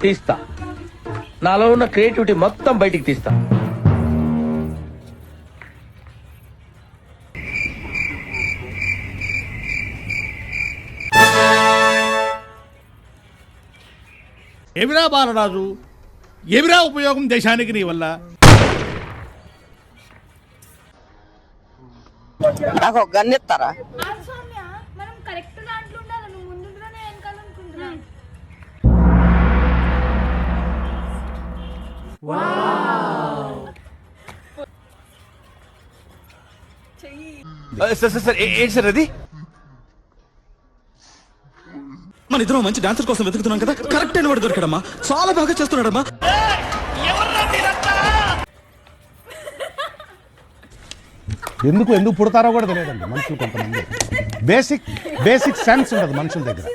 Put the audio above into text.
తీస్తా. నాలో ఉన్న క్రియేటివిటీ మొత్తం బయటికి తీస్తా. ఏమిరా బాలరాజు, ఏమిరా ఉపయోగం దేశానికి నీ వల్ల? నాకు గన్నెత్తారా? మనం కరెక్ట్ దాంట్లో ఉండాలి. నువ్వు ముందుగానే వెనకాలనుకుంటున్నా. సార్ ఏంటి సార్ అది? మన ఇద్దరం మంచి డాన్సర్ కోసం వెతుకుతున్నాం కదా, కరెక్ట్ అయిన వాడు దొరికాడమ్మా. చాలా బాగా చేస్తున్నాడమ్మా. ఎందుకు పుడతారో కూడా తెలియదండి మనుషులు. కొంతమంది బేసిక్ సెన్స్ ఉండదు మనుషుల దగ్గర.